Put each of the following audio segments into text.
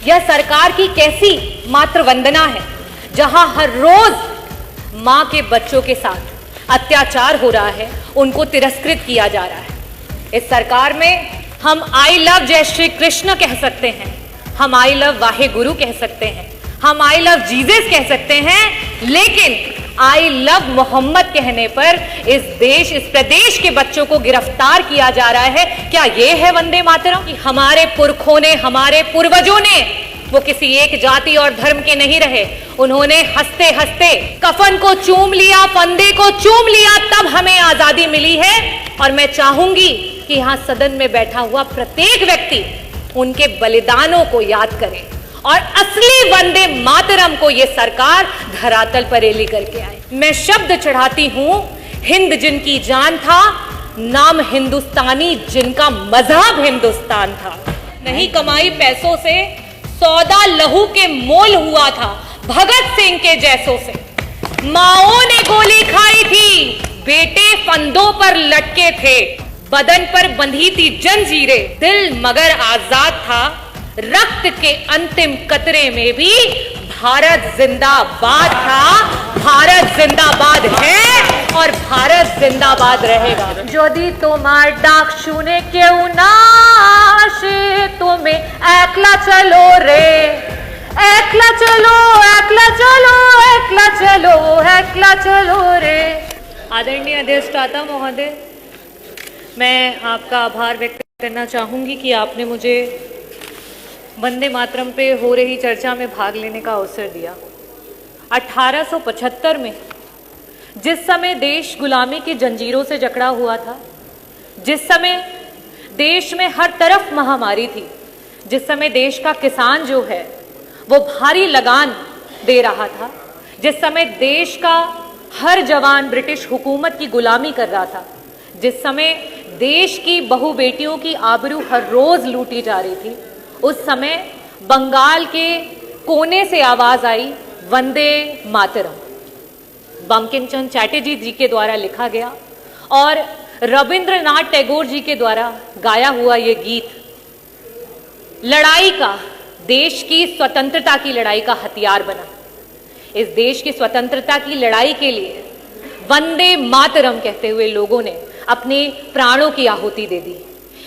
यह सरकार की कैसी मात्र वंदना है जहां हर रोज मां के बच्चों के साथ अत्याचार हो रहा है, उनको तिरस्कृत किया जा रहा है। इस सरकार में हम आई लव जय श्री कृष्ण कह सकते हैं, हम आई लव वाहे गुरु कह सकते हैं, हम आई लव जीसस कह सकते हैं, लेकिन आई लव मोहम्मद कहने पर इस देश, इस प्रदेश के बच्चों को गिरफ्तार किया जा रहा है। क्या ये है वंदे मातरम? कि हमारे पुरखों ने, हमारे पूर्वजों ने, वो किसी एक जाति और धर्म के नहीं रहे, उन्होंने हंसते हंसते कफन को चूम लिया, फंदे को चूम लिया, तब हमें आजादी मिली है। और मैं चाहूंगी कि यहां सदन में बैठा हुआ प्रत्येक व्यक्ति उनके बलिदानों को याद करे और असली वंदे मातरम को ये सरकार धरातल पर रेली करके आए। मैं शब्द चढ़ाती हूं, हिंद जिनकी जान था, नाम हिंदुस्तानी जिनका मजहब हिंदुस्तान था। नहीं कमाई पैसों से, सौदा लहू के मोल हुआ था भगत सिंह के जैसों से। माओं ने गोली खाई थी, बेटे फंदों पर लटके थे, बदन पर बंधी थी जंजीरें, दिल मगर आजाद था। रक्त के अंतिम कतरे में भी भारत जिंदाबाद था। भारत जिंदाबाद है और भारत जिंदाबाद रहेगा। যদি তোমার ডাক শুনে কেউ না আসে, তুমি একলা চলো রে, একলা চলো, একলা চলো, একলা चलो, একলা चलो रे। आदरणीय अधिष्ठाता महोदय, मैं आपका आभार व्यक्त करना चाहूंगी कि आपने मुझे वंदे मातरम पे हो रही चर्चा में भाग लेने का अवसर दिया। 1875 में जिस समय देश गुलामी की जंजीरों से जकड़ा हुआ था, जिस समय देश में हर तरफ महामारी थी, जिस समय देश का किसान जो है वो भारी लगान दे रहा था, जिस समय देश का हर जवान ब्रिटिश हुकूमत की गुलामी कर रहा था, जिस समय देश की बहू बेटियों की आबरू हर रोज लूटी जा रही थी, उस समय बंगाल के कोने से आवाज आई वंदे मातरम। बंकिम चंद्र चटर्जी जी के द्वारा लिखा गया और रविंद्रनाथ टैगोर जी के द्वारा गाया हुआ ये गीत लड़ाई का, देश की स्वतंत्रता की लड़ाई का हथियार बना। इस देश की स्वतंत्रता की लड़ाई के लिए वंदे मातरम कहते हुए लोगों ने अपने प्राणों की आहुति दे दी।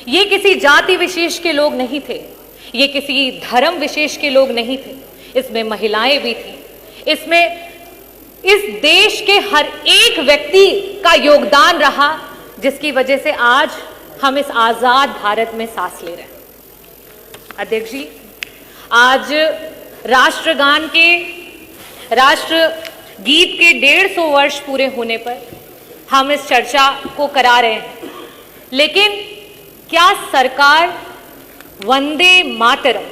ये किसी जाति विशेष के लोग नहीं थे, ये किसी धर्म विशेष के लोग नहीं थे, इसमें महिलाएं भी थी, इसमें इस देश के हर एक व्यक्ति का योगदान रहा, जिसकी वजह से आज हम इस आजाद भारत में सांस ले रहे हैं। अध्यक्ष जी, आज राष्ट्रगान के, राष्ट्र गीत के 150 वर्ष पूरे होने पर हम इस चर्चा को करा रहे हैं, लेकिन क्या सरकार वंदे मातरम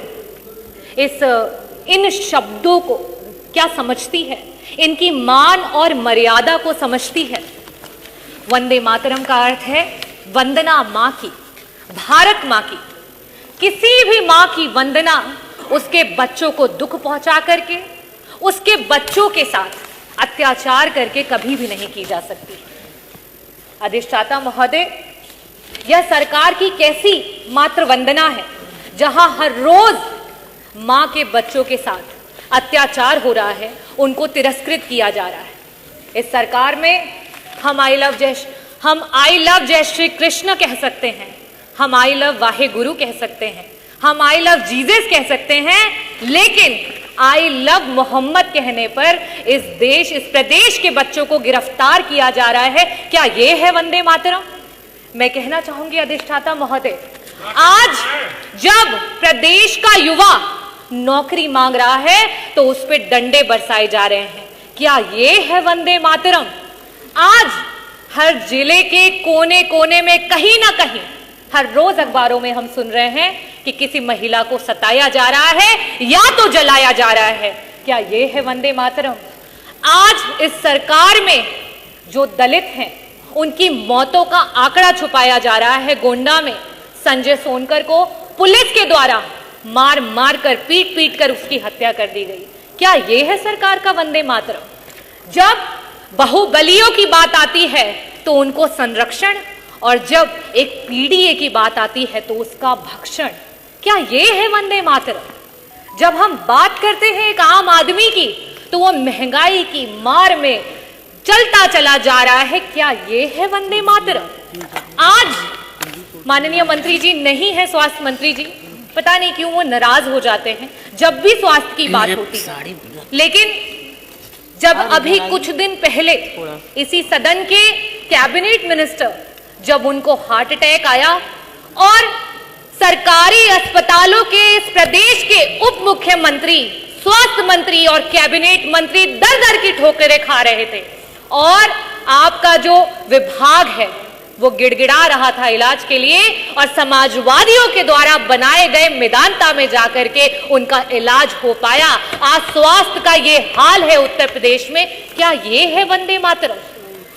इन शब्दों को क्या समझती है, इनकी मान और मर्यादा को समझती है? वंदे मातरम का अर्थ है वंदना मां की, भारत मां की। किसी भी मां की वंदना उसके बच्चों को दुख पहुंचा करके, उसके बच्चों के साथ अत्याचार करके कभी भी नहीं की जा सकती। अधिष्ठाता महोदय, यह सरकार की कैसी मात्र वंदना है जहां हर रोज मां के बच्चों के साथ अत्याचार हो रहा है, उनको तिरस्कृत किया जा रहा है। इस सरकार में हम आई लव जय श्री कृष्ण कह सकते हैं, हम आई लव वाहे गुरु कह सकते हैं, हम आई लव जीसस कह सकते हैं, लेकिन आई लव मोहम्मद कहने पर इस देश, इस प्रदेश के बच्चों को गिरफ्तार किया जा रहा है। क्या ये है वंदे मातरम? मैं कहना चाहूंगी अधिष्ठाता महोदय, आज जब प्रदेश का युवा नौकरी मांग रहा है तो उस पर डंडे बरसाए जा रहे हैं। क्या ये है वंदे मातरम? आज हर जिले के कोने कोने में कहीं ना कहीं हर रोज अखबारों में हम सुन रहे हैं कि किसी महिला को सताया जा रहा है या तो जलाया जा रहा है। क्या ये है वंदे मातरम? आज इस सरकार में जो दलित हैं उनकी मौतों का आंकड़ा छुपाया जा रहा है। गोंडा में संजय सोनकर को पुलिस के द्वारा मार मार कर, पीट पीट कर उसकी हत्या कर दी गई। क्या ये है सरकार का वंदे मातरम? जब बाहुबलियों की बात आती है तो उनको संरक्षण, और जब एक पीडीए की बात आती है तो उसका भक्षण। क्या ये है वंदे मातरम? जब हम बात करते हैं एक आम आदमी की, तो वो महंगाई की मार में चलता चला जा रहा है। क्या ये है वंदे मातरम? आज माननीय मंत्री जी नहीं है, स्वास्थ्य मंत्री जी, पता नहीं क्यों वो नाराज हो जाते हैं जब भी स्वास्थ्य की बात होती है। लेकिन जब अभी कुछ दिन पहले इसी सदन के कैबिनेट मिनिस्टर, जब उनको हार्ट अटैक आया और सरकारी अस्पतालों के इस प्रदेश के उप मुख्यमंत्री, स्वास्थ्य मंत्री और कैबिनेट मंत्री दर दर की ठोकरें खा रहे थे और आपका जो विभाग है वो गिड़गिड़ा रहा था इलाज के लिए, और समाजवादियों के द्वारा बनाए गए मेदांता में जाकर के उनका इलाज हो पाया। आज स्वास्थ्य का ये हाल है उत्तर प्रदेश में। क्या ये है वंदे मातरम?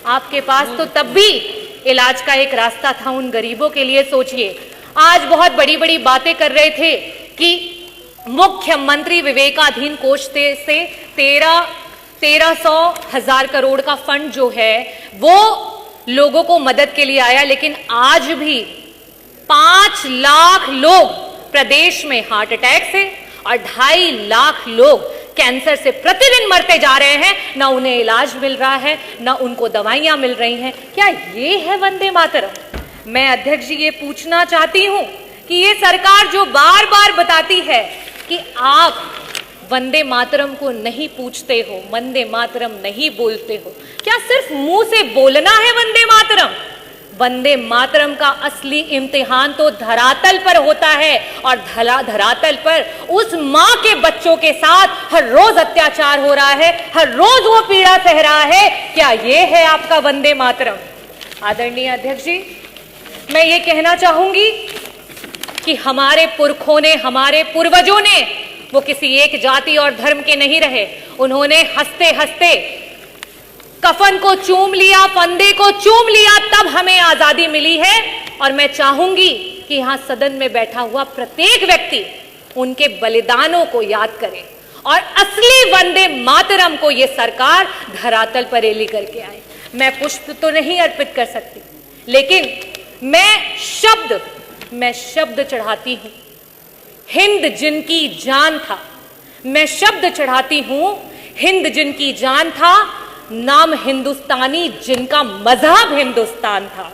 आपके पास तो तब भी इलाज का एक रास्ता था उन गरीबों के लिए। सोचिए, आज बहुत बड़ी बड़ी बातें कर रहे थे कि मुख्यमंत्री विवेकाधीन कोष से 1300,000 करोड़ का फंड जो है वो लोगों को मदद के लिए आया, लेकिन आज भी 5 लाख लोग प्रदेश में हार्ट अटैक से और 2.5 लाख लोग कैंसर से प्रतिदिन मरते जा रहे हैं। ना उन्हें इलाज मिल रहा है, ना उनको दवाइयां मिल रही हैं। क्या ये है वंदे मातरम? मैं अध्यक्ष जी ये पूछना चाहती हूं कि ये सरकार जो बार बार बताती है कि आप वंदे मातरम को नहीं पूछते हो, वंदे मातरम नहीं बोलते हो, क्या सिर्फ मुंह से बोलना है वंदे मातरम? वंदे मातरम का असली इम्तिहान तो धरातल पर होता है, और धरातल पर उस मां के बच्चों के साथ हर रोज अत्याचार हो रहा है, हर रोज वो पीड़ा सह रहा है। क्या ये है आपका वंदे मातरम? आदरणीय अध्यक्ष जी, मैं ये कहना चाहूंगी कि हमारे पुरखों ने, हमारे पूर्वजों ने, वो किसी एक जाति और धर्म के नहीं रहे। उन्होंने हंसते हंसते कफन को चूम लिया, फंदे को चूम लिया, तब हमें आजादी मिली है। और मैं चाहूंगी कि यहां सदन में बैठा हुआ प्रत्येक व्यक्ति उनके बलिदानों को याद करे और असली वंदे मातरम को ये सरकार धरातल पर ले करके आए। मैं पुष्प तो नहीं अर्पित कर सकती, लेकिन मैं शब्द चढ़ाती हूं। हिंद जिनकी जान था, मैं शब्द चढ़ाती हूं। हिंद जिनकी जान था, नाम हिंदुस्तानी जिनका मजहब हिंदुस्तान था।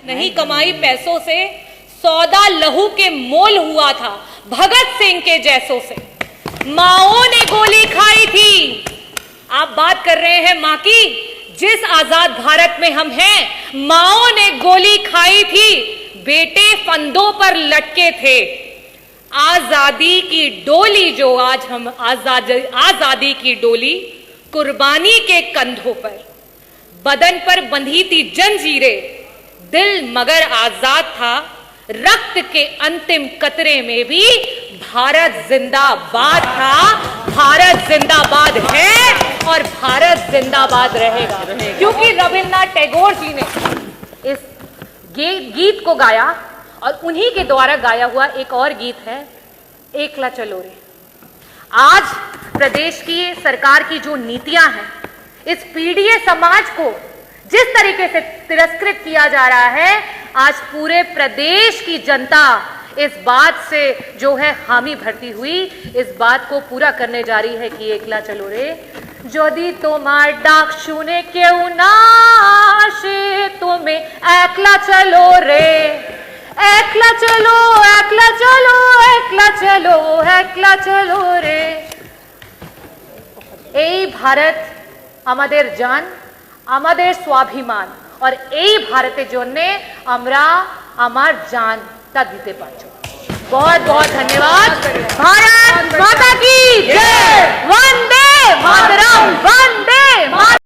नहीं कमाई पैसों से, सौदा लहू के मोल हुआ था भगत सिंह के जैसों से। माओं ने गोली खाई थी। आप बात कर रहे हैं मां की, जिस आजाद भारत में हम हैं, माओं ने गोली खाई थी, बेटे फंदों पर लटके थे। आजादी की डोली जो आज हम आजादी की डोली कुर्बानी के कंधों पर, बदन पर बंधी थी जंजीरें, दिल मगर आजाद था। रक्त के अंतिम कतरे में भी भारत जिंदाबाद था। भारत जिंदाबाद है और भारत जिंदाबाद रहेगा, क्योंकि रविन्द्रनाथ टैगोर जी ने इस गीत को गाया और उन्हीं के द्वारा गाया हुआ एक और गीत है, एकला चलो रे। आज प्रदेश की सरकार की जो नीतियां हैं, इस पीड़ित समाज को जिस तरीके से तिरस्कृत किया जा रहा है, आज पूरे प्रदेश की जनता इस बात से जो है हामी भरती हुई, इस बात को पूरा करने जा रही है कि एकला चलो रे। যদি তোমার ডাক শুনে কেউ না আসে, তুমি একলা চলো রে, একলা চলো, একলা চলো, একলা চলো, একলা চলো রে। এই ভারত আমাদের জান, আমাদের স্বাভিমান, और এই ভারতের জন্য আমরা আমার জানটা দিতে পারছি। बहुत बहुत धन्यवाद। भारत माता की जय। वंदे मातरम, वंदे मातरम।